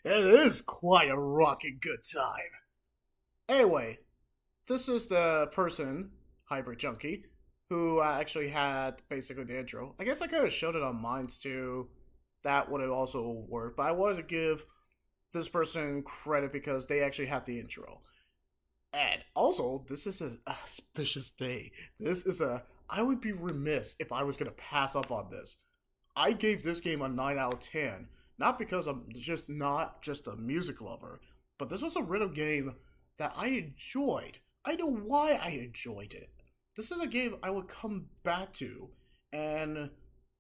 It is quite a rocking good time. Anyway, this is the person, Hybrid Junkie, who actually had basically the intro. I guess I could have showed it on mine too. That would have also worked, but I wanted to give this person credit because they actually had the intro. And also, this is an auspicious day. I would be remiss if I was going to pass up on this. I gave this game a 9 out of 10. Not because I'm not just a music lover, but this was a rhythm game that I enjoyed. I know why I enjoyed it. This is a game I would come back to, and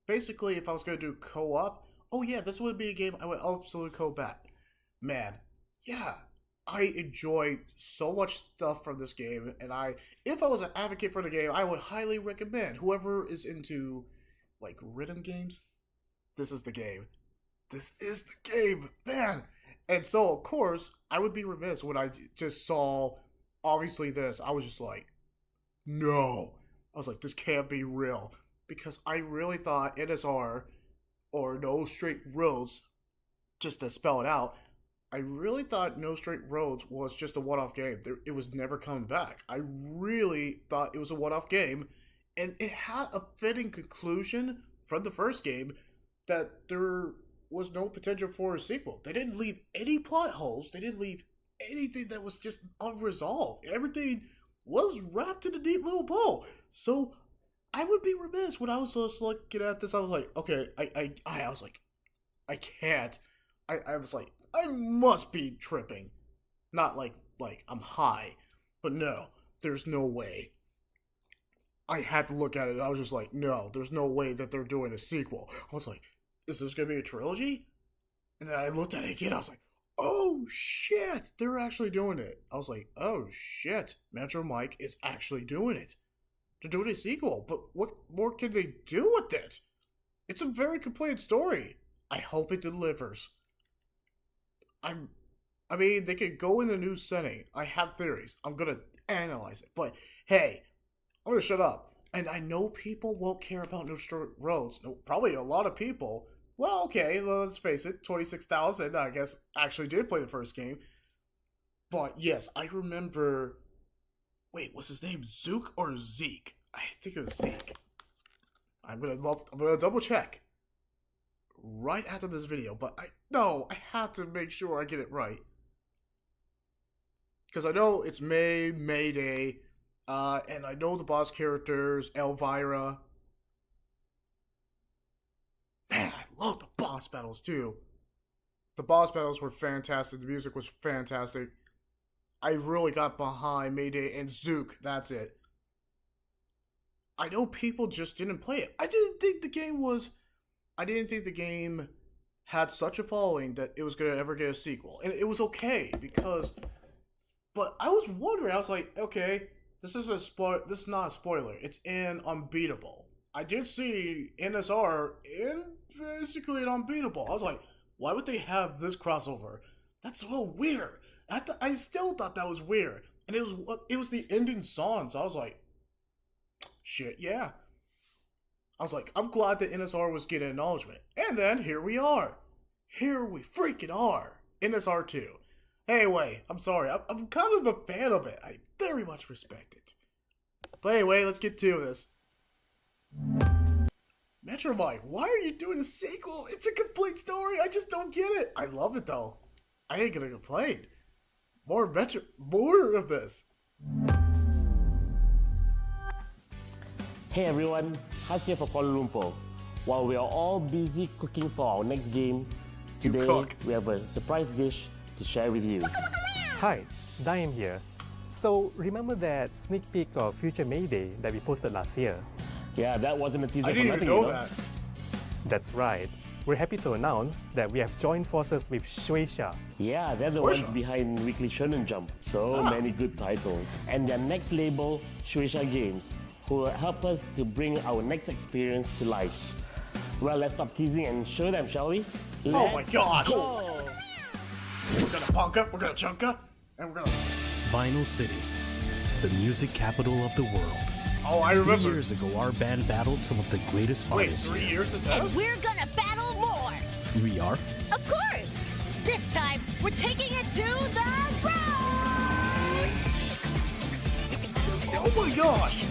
basically if I was going to do co-op, oh yeah, this would be a game I would absolutely go back. Man, yeah, I enjoyed so much stuff from this game, and if I was an advocate for the game, I would highly recommend whoever is into, like, rhythm games, this is the game. This is the game, man! And so, of course, I would be remiss when I just saw, obviously this, I was just like, no. I was like, this can't be real. Because I really thought NSR, or No Straight Roads, just to spell it out, I really thought No Straight Roads was just a one-off game. It was never coming back. I really thought it was a one-off game, and it had a fitting conclusion from the first game that there was no potential for a sequel. They didn't leave any plot holes. They didn't leave anything that was just unresolved. Everything was wrapped in a neat little bow. So I would be remiss when I was just looking at this. I was like, okay, I was like, I can't. I was like, I must be tripping. Not like I'm high. But no, there's no way. I had to look at it. I was just like, no, there's no way that they're doing a sequel. I was like, is this going to be a trilogy? And then I looked at it again. I was like, oh shit, they're actually doing it. I was like, oh shit, Metro Mike is actually doing it. They're doing a sequel, but what more can they do with it? It's a very complete story. I hope it delivers. I mean, they could go in a new setting. I have theories. I'm going to analyze it. But hey, I'm going to shut up. And I know people won't care about No Straight Roads. No, probably a lot of people. Well, okay, let's face it. 26,000, I guess, actually did play the first game. But yes, I remember... Wait, was his name Zook or Zeke? I think it was Zeke. I'm gonna double check right after this video, but I have to make sure I get it right. Because I know it's Mayday, and I know the boss characters, Elvira. Man, I love the boss battles too. The boss battles were fantastic, the music was fantastic. I really got behind Mayday and Zook, that's it. I know people just didn't play it. I didn't think the game had such a following that it was going to ever get a sequel. And it was okay, because... But I was wondering, I was like, okay, this is not a spoiler. It's in Unbeatable. I did see NSR in basically an Unbeatable. I was like, why would they have this crossover? That's so weird. I still thought that was weird. And it was the ending song, so I was like, shit, yeah. I was like, I'm glad that NSR was getting acknowledgement. And then here we are. Here we freaking are. NSR 2. Anyway, I'm sorry. I'm kind of a fan of it. I very much respect it. But anyway, let's get to this. Metro Mike, why are you doing a sequel? It's a complete story. I just don't get it. I love it though. I ain't gonna complain. More of this. Hey everyone, Has here for Kuala Lumpur. While we are all busy cooking for our next game, today we have a surprise dish to share with you. Hi, Diane here. So remember that sneak peek of Future Mayday that we posted last year? Yeah, that wasn't a teaser I for didn't nothing, even know you know? that. That's right. We're happy to announce that we have joined forces with Shueisha. Yeah, they're the ones behind Weekly Shonen Jump. So many good titles. And their next label, Shueisha Games, who will help us to bring our next experience to life. Well, let's stop teasing and show them, shall we? Oh my gosh! Go! We're gonna punk up, we're gonna chunk up, and we're gonna... Vinyl City, the music capital of the world. Oh, I remember. 3 years ago, our band battled some of the greatest Wait, artists 3 here. years it And does? we're gonna battle more! We are? Of course! This time, we're taking it to the road! Oh my gosh!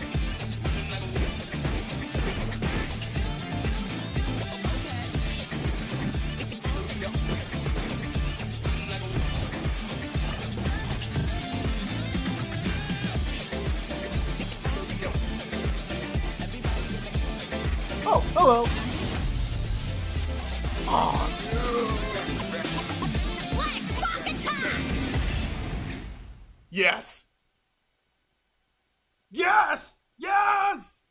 Oh, hello! Oh, Let's rock attack! yes! Yes! Yes!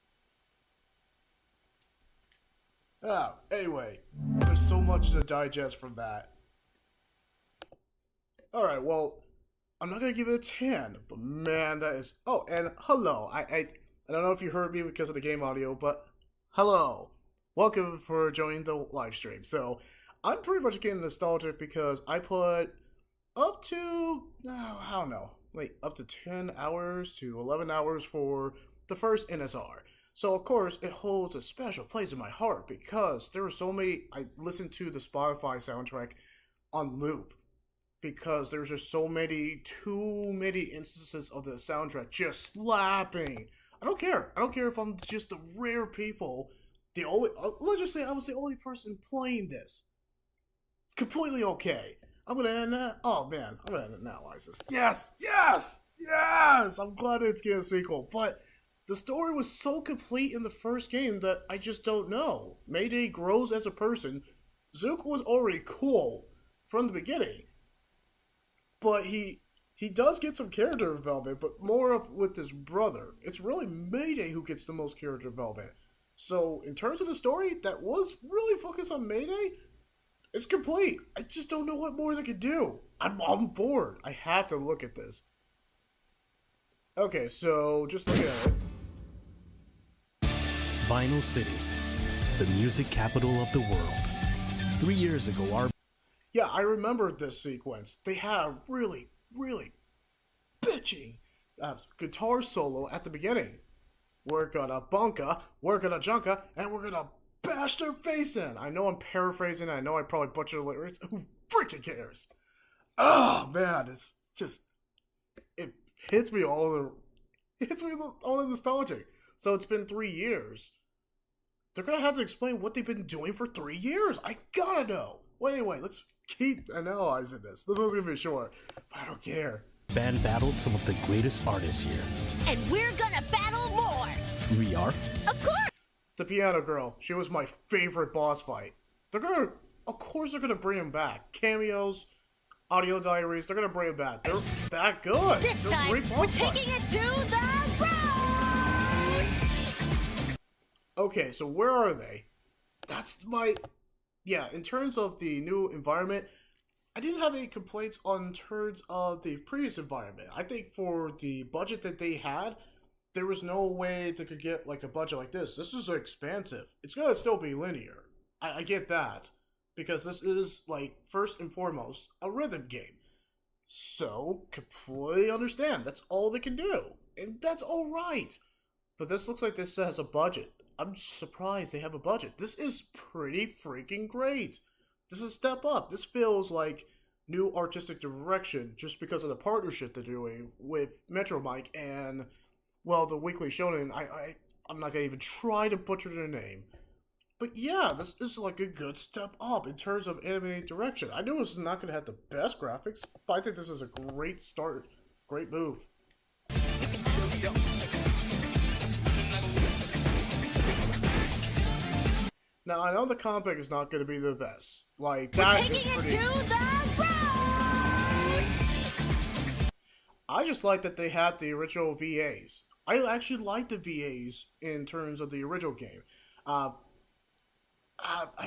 Oh, anyway, there's so much to digest from that. Alright, well, I'm not gonna give it a 10, but man, that is... Oh, and hello, I don't know if you heard me because of the game audio, but hello. Welcome for joining the live stream. So, I'm pretty much getting nostalgic because I put up to, I don't know, up to 10 hours to 11 hours for the first NSR. So, of course, it holds a special place in my heart because there were so many, I listened to the Spotify soundtrack on loop because there's just too many instances of the soundtrack just slapping. I don't care if I'm just the rare people, let's just say I was the only person playing this. Completely okay. I'm gonna analyze this. Yes! I'm glad it's getting a sequel, but the story was so complete in the first game that I just don't know. Mayday grows as a person. Zook was already cool from the beginning, but he does get some character development, but more of with his brother. It's really Mayday who gets the most character development. So, in terms of the story, that was really focused on Mayday. It's complete. I just don't know what more they could do. I'm on board. I have to look at this. Okay, so just look at it. Vinyl City, the music capital of the world. 3 years ago, our... Yeah, I remember this sequence. They had a really, really bitching guitar solo at the beginning. We're gonna bunka, we're gonna junka, and we're gonna bash their face in. I know I'm paraphrasing, I know I probably butchered the lyrics. Who freaking cares? Oh man, it's just, it hits me all the nostalgic. So it's been 3 years. They're gonna have to explain what they've been doing for 3 years. I gotta know. Well, anyway, let's keep analyzing this. This one's gonna be short, but I don't care. Band battled some of the greatest artists here. And we're gonna battle more! We are? Of course! The piano girl. She was my favorite boss fight. Of course they're gonna bring him back. Cameos, audio diaries, they're gonna bring him back. They're that good. This They're time, great we're boss taking fights. it to the road! Okay, so where are they? In terms of the new environment, I didn't have any complaints on terms of the previous environment. I think for the budget that they had, there was no way they could get like a budget like this. This is expansive. It's gonna still be linear. I get that. Because this is, like, first and foremost, a rhythm game. So, completely understand. That's all they can do. And that's alright. But this looks like this has a budget. I'm surprised they have a budget. This is pretty freaking great. This is a step up. This feels like new artistic direction just because of the partnership they're doing with Metro Mike and, well, the Weekly Shonen. I'm not gonna even try to butcher their name. But yeah, this is like a good step up in terms of anime direction. I know it's not gonna have the best graphics, but I think this is a great start. Great move. Now, I know the comic is not going to be the best. Like, that is pretty... Taking it to the road! I just like that they have the original VAs. I actually like the VAs in terms of the original game. I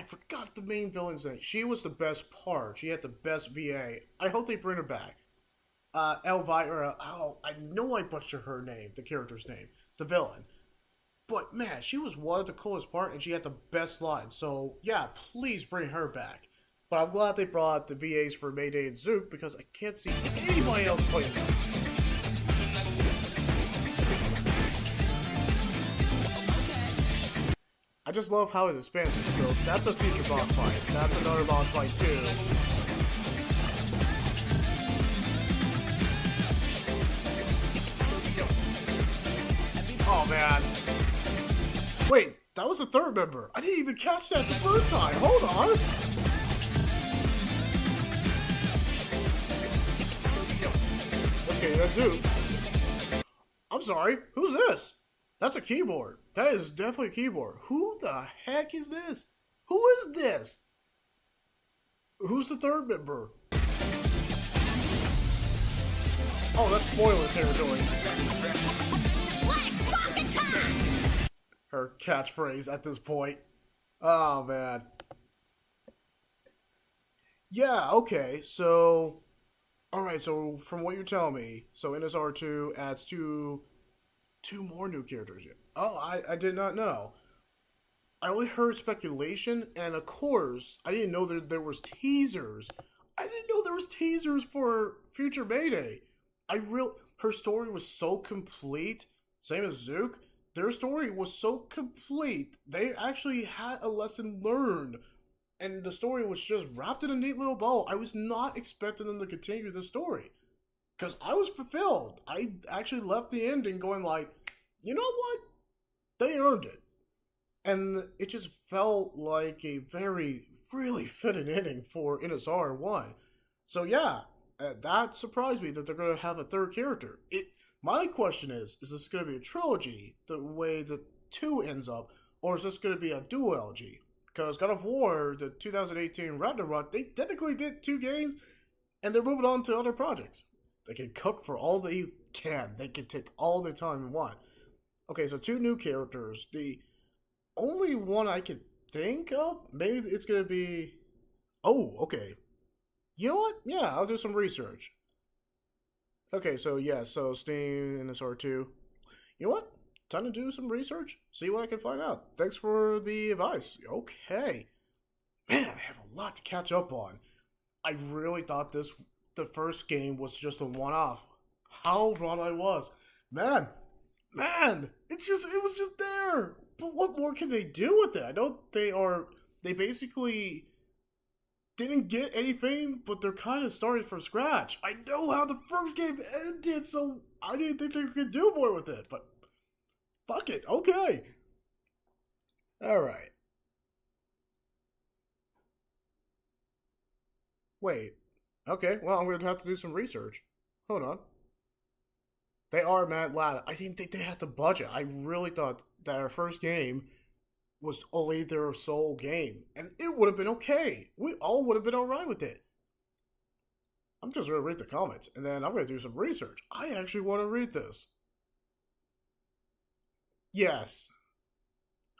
forgot the main villain's name. She was the best part. She had the best VA. I hope they bring her back. Elvira... Oh, I know I butchered her name, the character's name. The villain. But man, she was one of the coolest part, and she had the best line. So yeah, please bring her back. But I'm glad they brought the VAs for Mayday and Zook because I can't see anybody else playing them. I just love how it's expansive. So that's a future boss fight. That's another boss fight too. man. Wait, that was the third member. I didn't even catch that the first time. Hold on. Okay, that's Zoot. I'm sorry. Who's this? That's a keyboard. That is definitely a keyboard. Who the heck is this? Who is this? Who's the third member? Oh, that's spoiler territory. Her catchphrase at this point. Oh, man. Yeah, okay, so... Alright, so from what you're telling me, so NSR2 adds two more new characters. Oh, I did not know. I only heard speculation, and of course, I didn't know that there was teasers. I didn't know there was teasers for future Mayday. Her story was so complete, same as Zook. Their story was so complete. They actually had a lesson learned, and the story was just wrapped in a neat little bow. I was not expecting them to continue the story, because I was fulfilled. I actually left the ending going like, you know what? They earned it. And it just felt like a really fitting ending for NSR 1. So yeah, that surprised me that they're going to have a third character. My question is this going to be a trilogy, the way the 2 ends up, or is this going to be a duology? Because God of War, the 2018 Ragnarok, they technically did 2 games, and they're moving on to other projects. They can cook for all they can. They can take all their time and want. Okay, so 2 new characters. The only one I can think of, maybe it's going to be... Oh, okay. You know what? Yeah, I'll do some research. Okay, so yeah, so Steam, NSR2. You know what? Time to do some research, see what I can find out. Thanks for the advice. Okay. Man, I have a lot to catch up on. I really thought the first game was just a one-off. How wrong I was. Man, it was just there. But what more can they do with it? I know they basically didn't get anything, but they're kind of starting from scratch. I know how the first game ended, so I didn't think they could do more with it, but fuck it, okay. Alright. Wait. Okay, well, I'm going to have to do some research. Hold on. They are mad loud. I didn't think they had the budget. I really thought that our first game was only their sole game. And it would have been okay. We all would have been alright with it. I'm just going to read the comments, and then I'm going to do some research. I actually want to read this. Yes.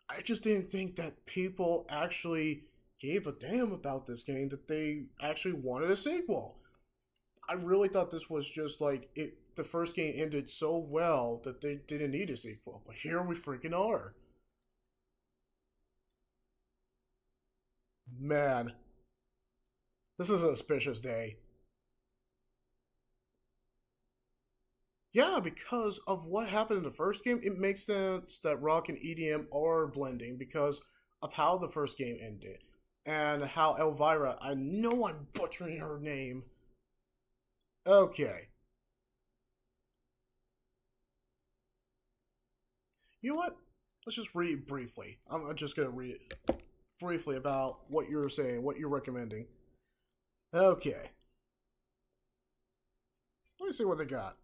I just didn't think that people actually gave a damn about this game, that they actually wanted a sequel. I really thought this was just like the first game ended so well that they didn't need a sequel. But here we freaking are. Man. This is an auspicious day. Yeah, because of what happened in the first game, it makes sense that rock and EDM are blending because of how the first game ended. And how Elvira, I know I'm butchering her name. Okay. You know what? Let's just read briefly. I'm just going to read it briefly about what you're saying, what you're recommending. Okay. Let me see what they got.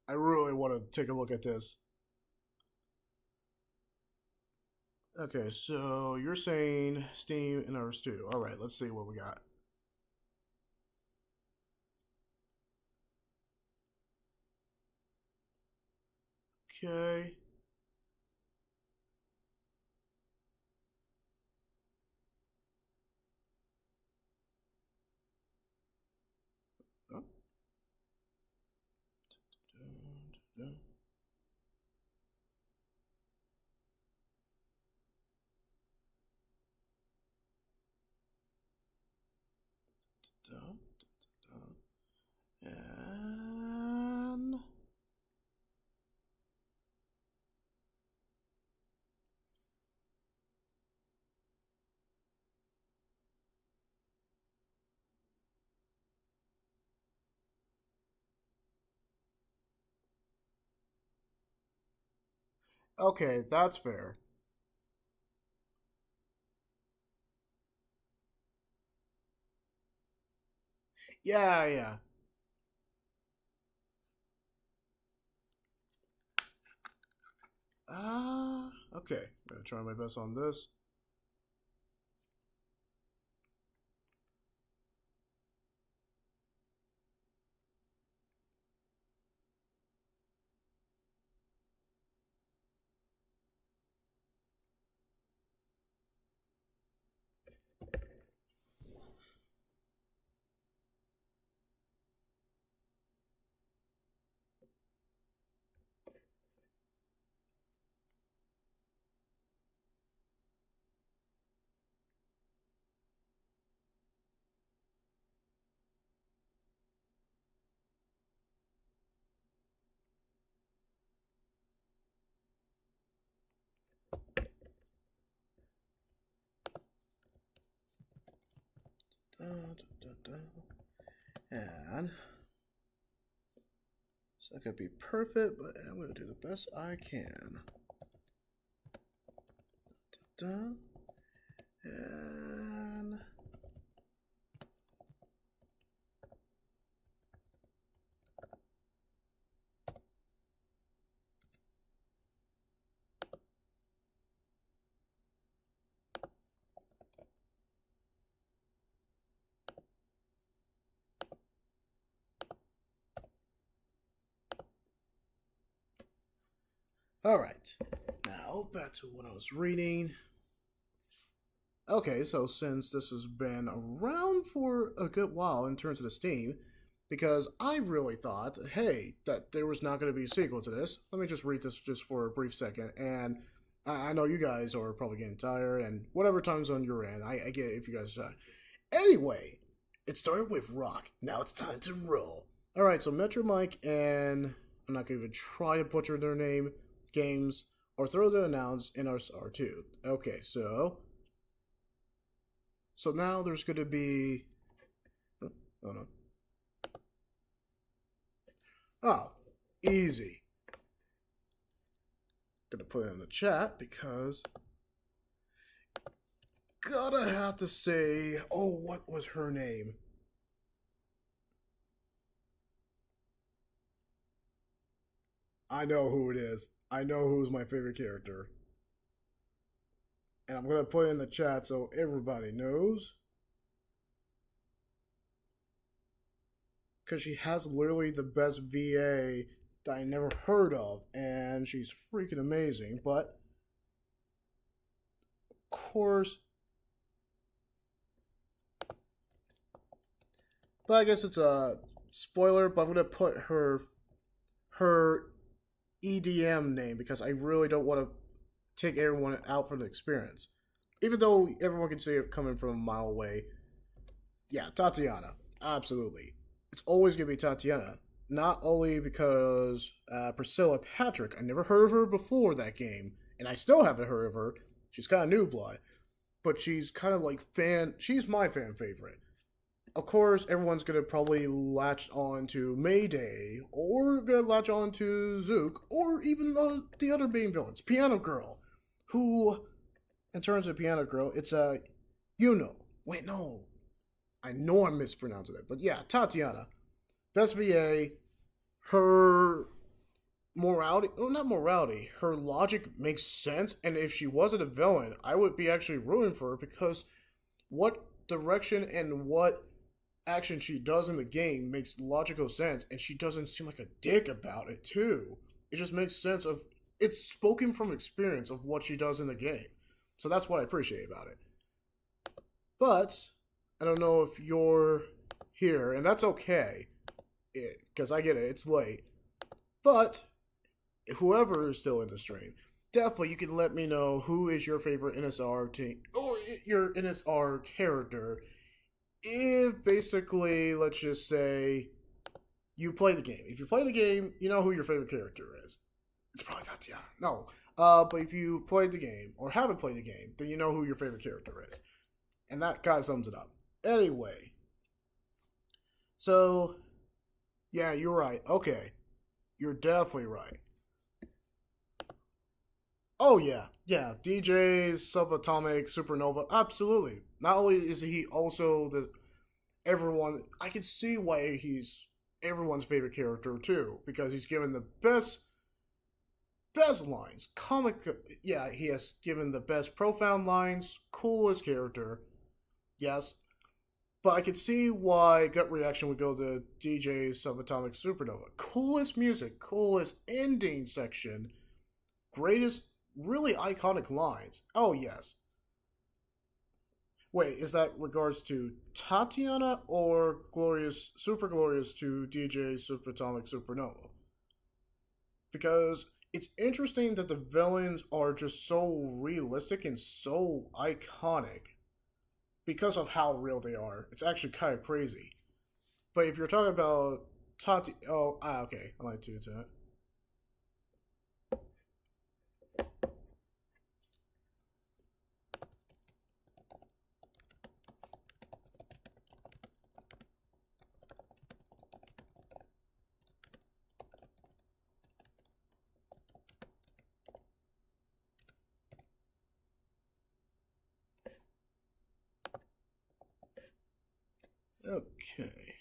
I really want to take a look at this. Okay, so you're saying Steam and ours too. Alright, let's see what we got. Okay. Oh. And Okay, that's fair. Yeah, yeah. Okay. I'm gonna try my best on this. Da, da, da, da. And it's not gonna be perfect, but I'm gonna do the best I can. Da, da. And all right. Now back to what I was reading. Okay, so since this has been around for a good while in terms of the Steam, because I really thought, hey, that there was not going to be a sequel to this. Let me just read this just for a brief second, and I know you guys are probably getting tired, and whatever time zone you're in, I get it if you guys are tired. Anyway, it started with Rock. Now it's time to roll. All right, so Metro Mike and I'm not going to even try to butcher their name, games, or throw the announce in NSR2. Okay, so now there's going to be. Oh no. Oh, easy. Gonna put it in the chat because. Gotta have to say. Oh, what was her name? I know who it is. I know who's my favorite character. And I'm gonna put it in the chat so everybody knows. Because she has literally the best VA that I never heard of, and she's freaking amazing. But, of course, but I guess it's a spoiler. But I'm gonna put her EDM name because I really don't want to take everyone out for the experience, even though everyone can see it coming from a mile away. Yeah, Tatiana, absolutely. It's always gonna be Tatiana. Not only because Priscilla Patrick, I never heard of her before that game, and I still haven't heard of her. She's kind of new blood, but she's kind of like she's my fan favorite. Of course, everyone's gonna probably latch on to Mayday, or gonna latch on to Zook, or even the other main villains, Piano Girl, who, in terms of Piano Girl, it's a Wait, no, I know I'm mispronouncing it, but yeah, Tatiana, best VA. Her morality, oh, not morality, her logic makes sense, and if she wasn't a villain, I would be actually rooting for her because what direction and what action she does in the game makes logical sense, and she doesn't seem like a dick about it too. It just makes sense of it's spoken from experience of what she does in the game. So that's what I appreciate about it. But I don't know if you're here, and that's okay, because I get it, it's late. But whoever is still in the stream, definitely you can let me know who is your favorite NSR team or your NSR character. If basically, let's just say, you play the game. If you play the game, you know who your favorite character is. It's probably Tatiana. No. But if you played the game or haven't played the game, then you know who your favorite character is. And that kind of sums it up. Anyway. So, yeah, you're right. Okay. You're definitely right. Oh yeah, yeah. DJ Subatomic Supernova, absolutely. Not only is he also the everyone, I can see why he's everyone's favorite character too, because he's given the best lines. Yeah, he has given the best profound lines, coolest character, yes. But I could see why gut reaction would go to DJ Subatomic Supernova. Coolest music, coolest ending section, greatest, really iconic lines. Oh, yes. Wait, is that regards to Tatiana or glorious, super glorious to DJ Subatomic Supernova? Because it's interesting that the villains are just so realistic and so iconic because of how real they are. It's actually kind of crazy. But if you're talking about okay, I might do that. Okay.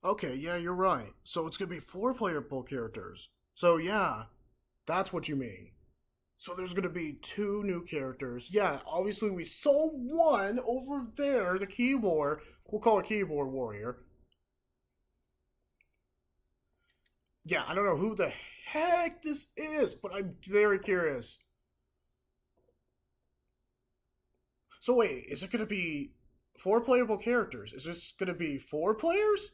Okay, yeah, you're right. So it's gonna be four playable characters. So yeah, that's what you mean. So there's gonna be two new characters. Yeah, obviously we saw one over there, the keyboard. We'll call it Keyboard Warrior. Yeah, I don't know who the heck this is, but I'm very curious. So wait, is it gonna be four playable characters? Is this gonna be four players?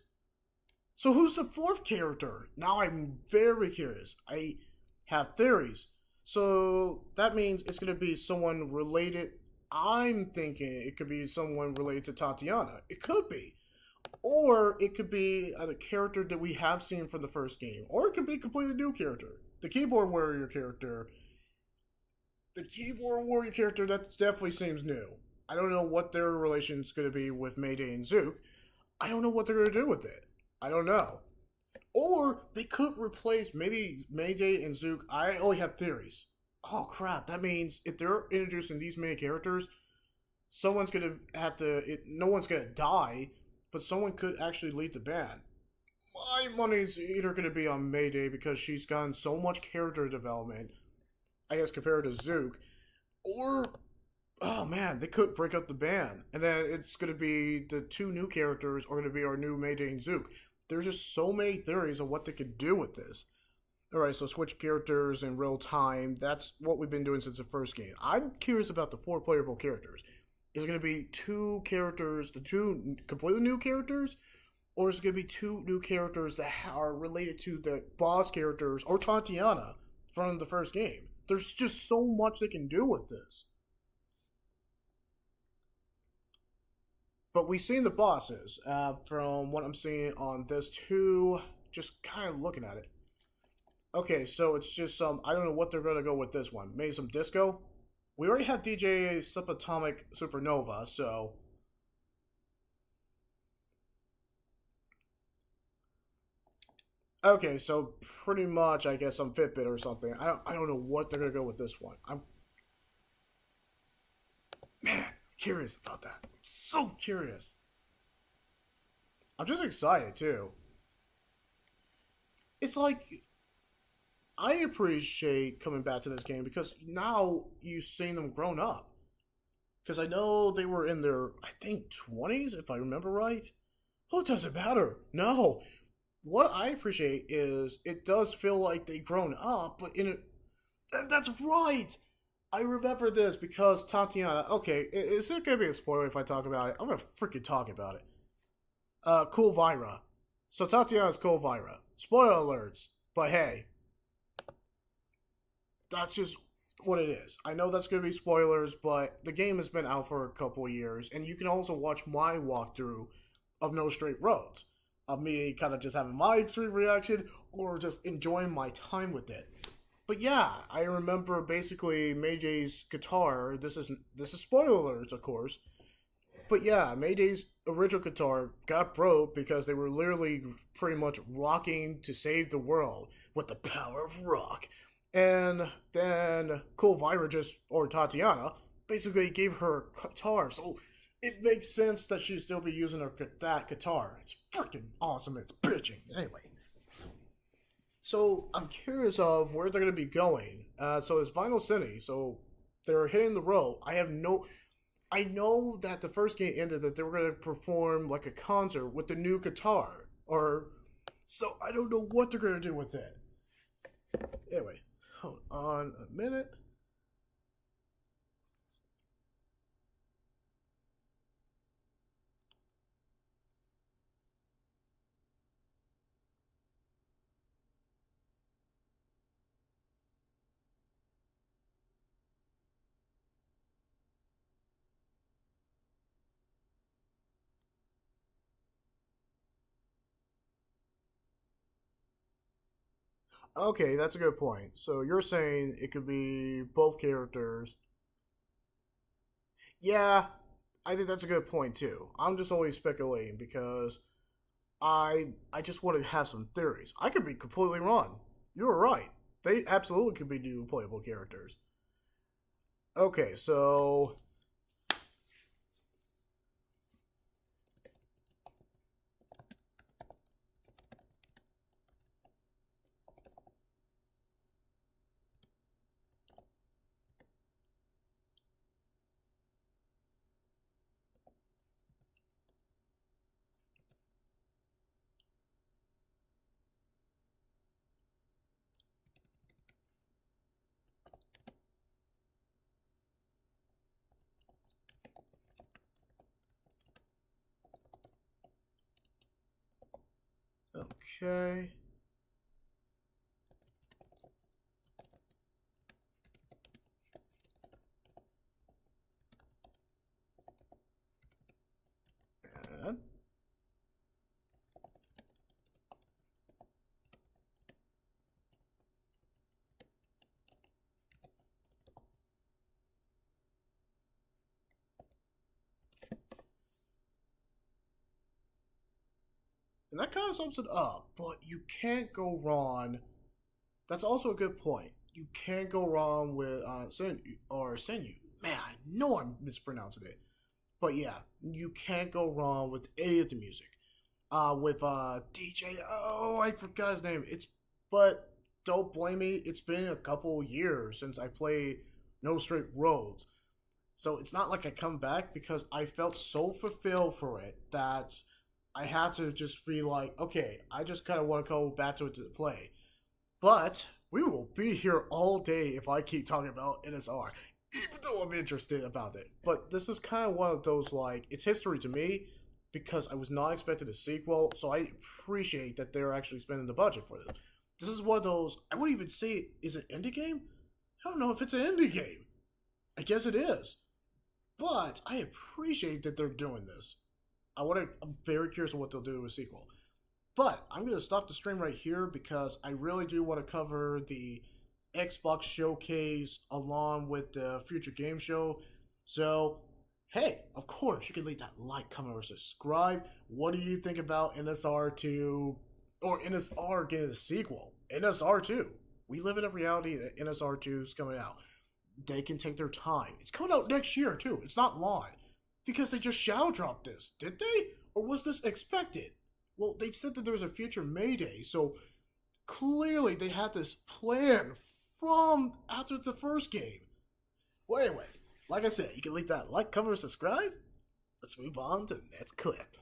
So who's the fourth character? Now I'm very curious. I have theories. So that means it's going to be someone related. I'm thinking it could be someone related to Tatiana. It could be. Or it could be a character that we have seen from the first game. Or it could be a completely new character. The Keyboard Warrior character. The Keyboard Warrior character, that definitely seems new. I don't know what their relation's going to be with Mayday and Zook. I don't know what they're going to do with it. I don't know. Or they could replace maybe Mayday and Zook. I only have theories. Oh crap, that means if they're introducing these many characters, someone's gonna have to, no one's gonna die, but someone could actually lead the band. My money's either gonna be on Mayday because she's gotten so much character development, I guess compared to Zook, or, oh man, they could break up the band. And then it's gonna be the two new characters are gonna be our new Mayday and Zook. There's just so many theories of what they could do with this. Alright, so switch characters in real time. That's what we've been doing since the first game. I'm curious about the four playable characters. Is it going to be two characters, the two completely new characters? Or is it going to be two new characters that are related to the boss characters or Tatiana from the first game? There's just so much they can do with this. But we've seen the bosses from what I'm seeing on this too. Just kind of looking at it. Okay, so it's just some, I don't know what they're going to go with this one. Maybe some disco? We already have DJ Subatomic Supernova, so... Okay, so pretty much, I guess, some Fitbit or something. I don't know what they're going to go with this one. Man, curious about that. I'm so curious. I'm just excited, too. It's like... I appreciate coming back to this game because now you've seen them grown up. Because I know they were in their, I think, 20s, if I remember right. Oh, it doesn't matter. No. What I appreciate is it does feel like they've grown up, but in a... That's right! I remember this because Tatiana... Okay, is it going to be a spoiler if I talk about it? I'm going to freaking talk about it. Cool Vira. So Tatiana's Cool Vira. Spoiler alerts. But hey... That's just what it is. I know that's going to be spoilers, but the game has been out for a couple of years, and you can also watch my walkthrough of No Straight Roads. Of me kind of just having my extreme reaction, or just enjoying my time with it. But yeah, I remember basically Mayday's guitar, this is spoiler alerts, of course, But yeah, Mayday's original guitar got broke because they were literally pretty much rocking to save the world with the power of rock. And then Cool Vira or Tatiana, basically gave her a guitar. So it makes sense that she'd still be using that guitar. It's freaking awesome. It's bitching. Anyway. So I'm curious of where they're going to be going. So it's Vinyl City. So they're hitting the road. I know that the first game ended that they were going to perform like a concert with the new guitar. So I don't know what they're going to do with it. Anyway, hold on a minute. Okay, that's a good point. So you're saying it could be both characters. Yeah, I think that's a good point too. I'm just only speculating because I just want to have some theories. I could be completely wrong. You were right. They absolutely could be new playable characters. Okay, so okay. And that kind of sums it up, but you can't go wrong. That's also a good point. You can't go wrong with Senyu. Man, I know I'm mispronouncing it. But yeah, you can't go wrong with any of the music. With DJ, oh, I forgot his name. But don't blame me. It's been a couple years since I played No Straight Roads. So it's not like I come back because I felt so fulfilled for it that I had to just be like, okay, I just kind of want to go back to it to play. But we will be here all day if I keep talking about NSR, even though I'm interested about it. But this is kind of one of those, like, it's history to me because I was not expecting a sequel, so I appreciate that they're actually spending the budget for this. This is one of those, I wouldn't even say, is it indie game? I don't know if it's an indie game. I guess it is. But I appreciate that they're doing this. I'm very curious of what they'll do with a sequel. But I'm going to stop the stream right here because I really do want to cover the Xbox showcase along with the future game show. So, hey, of course, you can leave that like, comment, or subscribe. What do you think about NSR 2 or NSR getting a sequel? NSR 2. We live in a reality that NSR 2 is coming out. They can take their time. It's coming out next year, too. It's not long. Because they just shadow dropped this. Did they? Or was this expected? Well, they said that there was a future Mayday, so clearly they had this plan from after the first game. Well, anyway, like I said, you can leave that like, comment, or subscribe. Let's move on to the next clip.